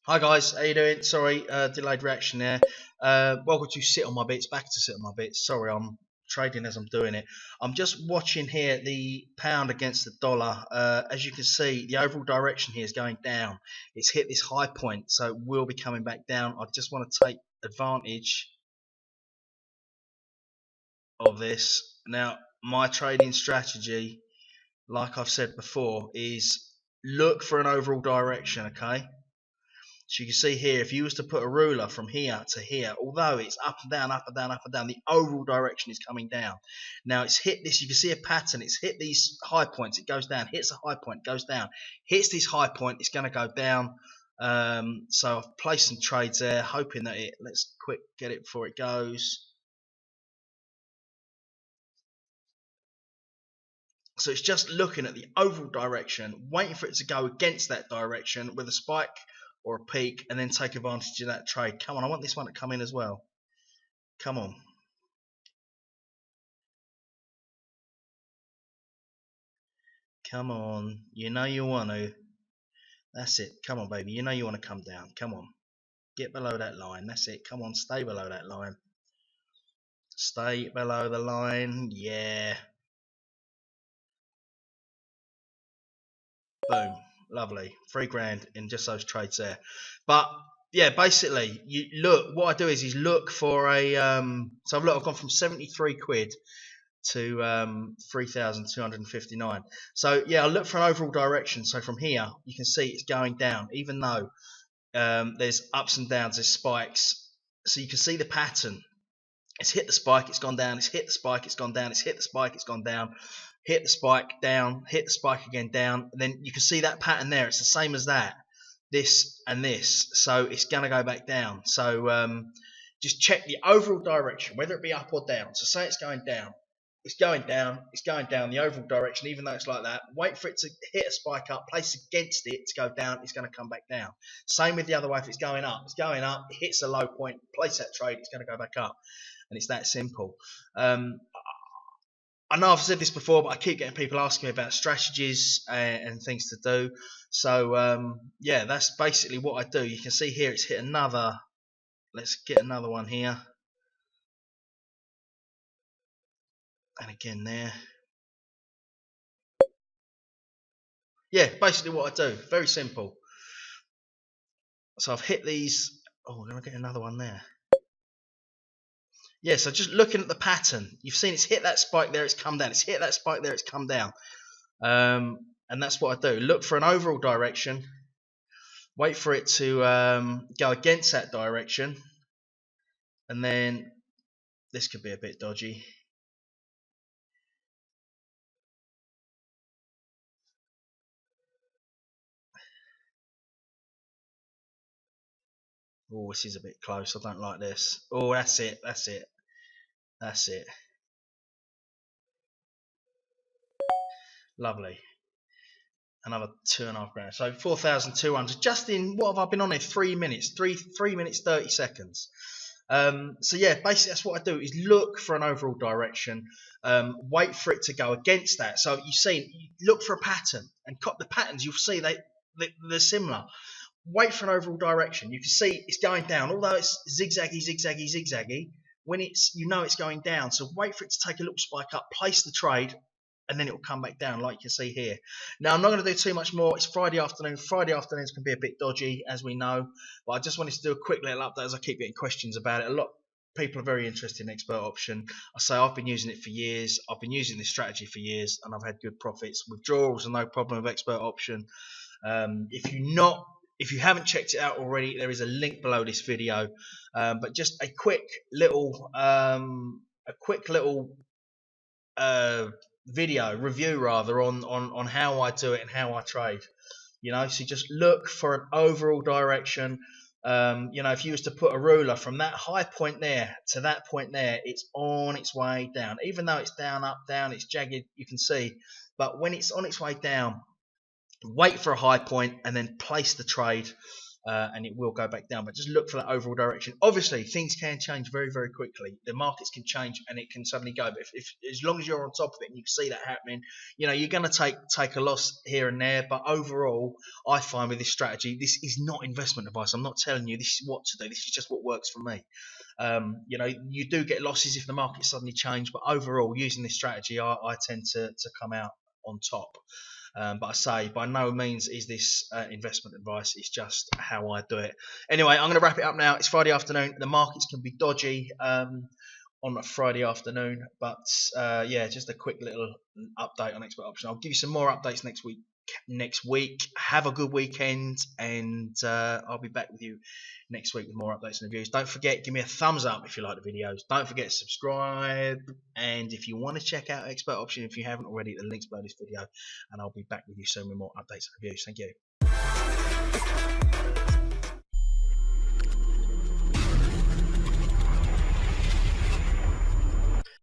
Hi guys, how you doing? Sorry, delayed reaction there. Welcome to Sit on My Bits, back to Sit on My Bits. Sorry, I'm trading as I'm doing it. I'm just watching here the pound against the dollar. As you can see, the overall direction here is going down. It's hit this high point, so it will be coming back down. I just want to take advantage of this. Now, my trading strategy, like I've said before, is look for an overall direction, okay? So you can see here, if you was to put a ruler from here to here, although it's up and down, up and down, up and down, the overall direction is coming down. Now it's hit this, you can see a pattern, it's hit these high points, it goes down, hits a high point, goes down, hits this high point, it's going to go down. So I've placed some trades there, hoping that let's quick get it before it goes. So it's just looking at the overall direction, waiting for it to go against that direction with a spike or a peak, and then take advantage of that trade. Come on, I want this one to come in as well. Come on. Come on. You know you want to. That's it. Come on, baby. You know you want to come down. Come on. Get below that line. That's it. Come on. Stay below that line. Stay below the line. Yeah. Boom. Lovely. 3 grand in just those trades there. But yeah, basically, you look. What I do is look for a. So I've gone from 73 quid to 3,259. So yeah, I look for an overall direction. So from here, you can see it's going down, even though there's ups and downs, there's spikes. So you can see the pattern. It's hit the spike, it's gone down. It's hit the spike, it's gone down. It's hit the spike, it's gone down. Hit the spike, down. Hit the spike again, down. And then you can see that pattern there. It's the same as that. This and this. So it's going to go back down. So just check the overall direction, whether it be up or down. So say it's going down. It's going down, it's going down the overall direction, even though it's like that. Wait for it to hit a spike up, place against it to go down, it's going to come back down. Same with the other way, if it's going up, it hits a low point, place that trade, it's going to go back up. And it's that simple. I know I've said this before, but I keep getting people asking me about strategies and things to do. So yeah, that's basically what I do. You can see here it's hit another. Let's get another one here. And again there. Yeah, basically what I do. Very simple. So I've hit these. Oh, we're going to get another one there. Yeah, so just looking at the pattern, you've seen it's hit that spike there, it's come down. It's hit that spike there, it's come down. And that's what I do. Look for an overall direction. Wait for it to go against that direction. And then this could be a bit dodgy. Oh, this is a bit close. I don't like this. Oh, that's it. That's it. That's it. Lovely. Another 2.5 grand. So 4,200. Just in, what have I been on here? 3 minutes. 3 minutes 30 seconds. So yeah, basically that's what I do is look for an overall direction, wait for it to go against that. So you see, look for a pattern, and the patterns you'll see they're similar. Wait for an overall direction. You can see it's going down, although it's zigzaggy. When it's it's going down, so wait for it to take a little spike up, place the trade, and then it will come back down like you can see here. Now I'm not going to do too much more. It's Friday afternoon. Friday afternoons can be a bit dodgy, as we know, but I just wanted to do a quick little update as I keep getting questions about it. A lot of people are very interested in expert option. I say I've been using it for years. I've been using this strategy for years, and I've had good profits. Withdrawals are no problem with expert option. If you haven't checked it out already, there is a link below this video. But just a quick little video review rather on how I do it and how I trade. So just look for an overall direction. If you was to put a ruler from that high point there to that point there, it's on its way down. Even though it's down, up, down, it's jagged, you can see. But when it's on its way down, wait for a high point and then place the trade. and it will go back down. But just look for that overall direction. Obviously, things can change very, very quickly. The markets can change, and it can suddenly go. But if as long as you're on top of it and you can see that happening, you're going to take a loss here and there. But overall, I find with this strategy, this is not investment advice. I'm not telling you this is what to do. This is just what works for me. You do get losses if the market suddenly change, but overall, using this strategy, I tend to come out on top. But I say, by no means is this investment advice. It's just how I do it. Anyway, I'm going to wrap it up now. It's Friday afternoon. The markets can be dodgy on a Friday afternoon, but just a quick little update on expert option. I'll give you some more updates next week. Have a good weekend, and I'll be back with you next week with more updates and reviews. Don't forget, give me a thumbs up if you like the videos. Don't forget to subscribe, and if you want to check out expert option, if you haven't already, the link's below this video, and I'll be back with you soon with more updates and reviews. Thank you.